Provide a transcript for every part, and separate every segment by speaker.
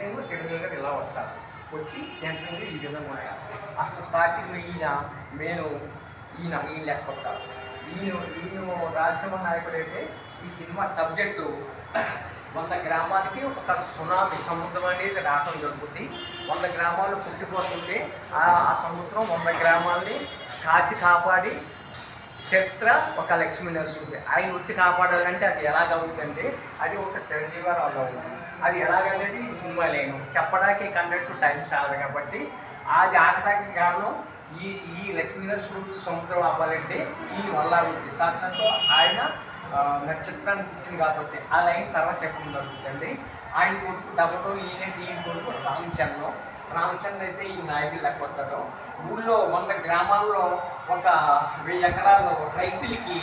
Speaker 1: Entering Chiranjeevi గారు ఇలా వస్తారు, వచ్చి ఎంట్రింగ్ ఈ విధంగా ఉంటారు. అసలు స్టార్టింగ్ ఈయన లేకపోతారు. ఈయన రాజసింహ నాయకుడు అయితే ఈ సినిమా సబ్జెక్టు 100 గ్రామాలకి ఒక సునామీ సముద్రం అనేది రావడం జరుగుతుంది. 100 గ్రామాలు పుట్టిపోతుంటే ఆ సముద్రం 100 గ్రామాలని కాపాడి చరిత్ర ఒక లక్ష్మీ నరసింహుడు ఆయన వచ్చి కాపాడాలంటే అది ఎలాగవుతుందంటే అది ఒక చిరంజీవి గారు అలా అవుతుంది. అది ఎలాగనేది ఈ సినిమా లేను చెప్పడానికి కన్నట్టు టైం చాలదు కాబట్టి అది ఆగటానికి కారణం ఈ లక్ష్మీ నరసింహుడు సముద్రం అవ్వాలంటే ఈ వల్ల సాక్షాత్తు ఆయన నక్షత్రాన్ని పుట్టింది కాబట్టి ఆ లైన్ తర్వాత చెప్పడం జరుగుతుందండి. ఆయన కొడుకు డబ్బుతో ఈయన కొడుకు రామచంద్ర అయితే ఈ నాయకులు లేకపోతాడు. ఊళ్ళో 100 గ్రామాల్లో ఒక 1000 ఎకరాల్లో రైతులకి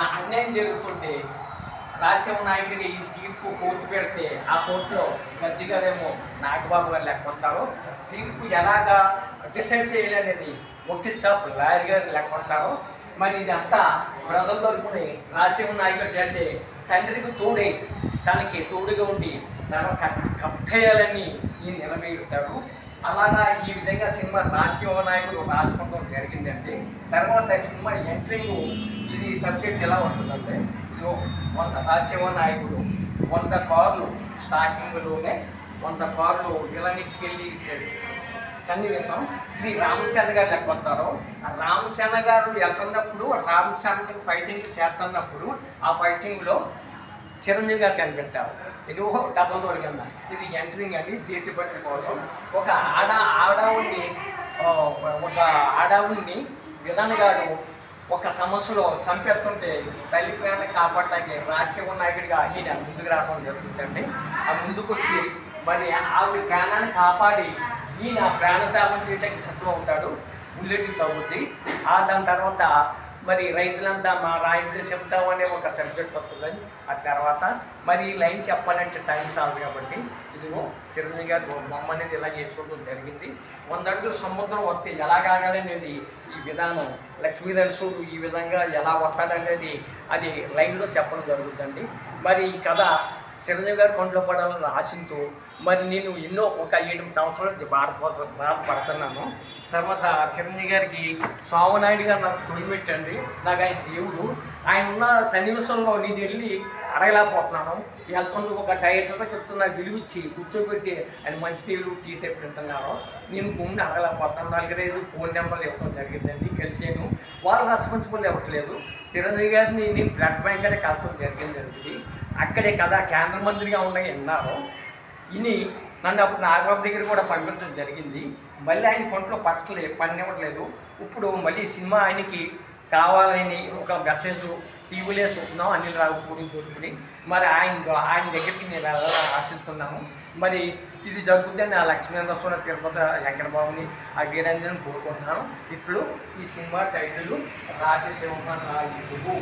Speaker 1: అన్యాయం జరుగుతుంటే రాజశేఖర నాయుడిని ఈ తీర్పు కోర్టు పెడితే ఆ కోర్టులో జడ్జి గారేమో నాగబాబు గారు లేకపోతారు. తీర్పు ఎలాగా డిసైడ్ చేయాలనేది వకీల్ షాప్ లాయర్ గారు లేకపోతారు. మరి ఇదంతా ప్రజలు తరపుని రాజశేఖర నాయుడు చేస్తే తండ్రికి తనకి తోడుగా ఉండి తన కట్టేయాలని ఈ నిలబెడతాడు. అలాగా ఈ విధంగా సినిమా రాజశేఖర నాయుడు రాసుకుంటూ జరిగిందండి. తర్వాత సినిమా ఎంట్రింగ్ ఇది సబ్జెక్ట్ ఎలా ఉంటుందంటే రాజశేఖర నాయకుడు 100 కార్లు స్టార్టింగ్లోనే 100 కార్లు విలనికి వెళ్ళి సన్నివేశం ఇది రామచంద్ర గారు లేకపోతారు. రామచంద్ర గారు వెళ్తున్నప్పుడు రామచంద్ర ఫైటింగ్ చేస్తున్నప్పుడు ఆ ఫైటింగ్లో చిరంజీవి గారు కనిపెట్టారు. ఇది డబల్ రోడ్ కింద ఇది ఎంట్రింగ్ అండి. దేశభక్తి కోసం ఒక ఆడావుడిని విలన్ గారు ఒక సమస్యలో చంపేస్తుంటే తల్లి ప్రాణాన్ని కాపాడటానికి రాజశేఖర నాయకుడిగా ఈయన ముందుకు రావడం జరుగుతుందండి. ఆ ముందుకు వచ్చి మరి ఆవిడ ప్రాణాన్ని కాపాడి ఈయన ప్రాణశాపం చేయడానికి సిద్ధం అవుతాడు. బుల్లెట్ తగ్గుద్ది. దాని తర్వాత మరి రైతులంతా మా రైతులు చెప్తామనే ఒక సబ్జెక్ట్ వస్తుందని ఆ తర్వాత మరి ఈ లైన్ చెప్పాలంటే టైం సాల్వ్ కాబట్టి ఇదిగో చిరంజీవి గారు బొమ్మ అనేది ఇలా చేసుకోవడం జరిగింది. 100 అడుగులు సముద్రం వస్తే ఎలాగాగలనేది ఈ విధానం లక్ష్మీ నరసింహుడు ఈ విధంగా ఎలా వస్తాడనేది అది లైన్లో చెప్పడం జరుగుతుంది. మరి ఈ కథ చిరంజీవి గారి కొండలో పడాలని ఆశించు మరి నేను ఎన్నో ఒక 7 సంవత్సరాల నుంచి బాధపడుతున్నాను. తర్వాత చిరంజీవి గారికి సోమనాయుడు గారు నాకు తొలిపెట్టండి. నాకు ఆయన దేవుడు. ఆయన ఉన్న సన్నివేశంలో నేను వెళ్ళి అడగలేకపోతున్నాను. వెళ్తుండే ఒక డైరెక్టర్కి చెప్తున్నా విలువిచ్చి కూర్చోబెట్టి ఆయన మంచినీళ్ళు టీ తెప్పిస్తున్నారు. నేను గుమ్మిని అడగలేకపోతున్నాను. 4-5 ఫోన్ నెంబర్లు ఇవ్వడం జరిగిందండి. కలిసాను. వాళ్ళు రెస్పాన్సిబుల్ ఇవ్వట్లేదు. చిరంజీవి గారిని నేను బ్లడ్ బ్యాంక్ అనే కలపడం జరిగింది. అక్కడే కదా కేంద్ర మంత్రిగా ఉన్నాయి అన్నారు. ఇని నన్ను అప్పుడు నాగబాబు దగ్గర కూడా పంపించడం జరిగింది. మళ్ళీ ఆయన కొంట్లో పనివ్వట్లేదు. ఇప్పుడు మళ్ళీ సినిమా ఆయనకి కావాలని ఒక మెసేజ్ టీవీలో చూస్తున్నాం అనిల్ రావుపూడి చూపుని మరి ఆయన దగ్గరికి నేను వెళ్ళాలని ఆశిస్తున్నాను. మరి ఇది జరుగుతుందని ఆ లక్ష్మీనరసింహ తిరుపతి వెంకటబాబుని ఆ వీరంజన్ కోరుకుంటున్నాను. ఇప్పుడు ఈ సినిమా టైటిల్ రాజసింహ నాయుడు.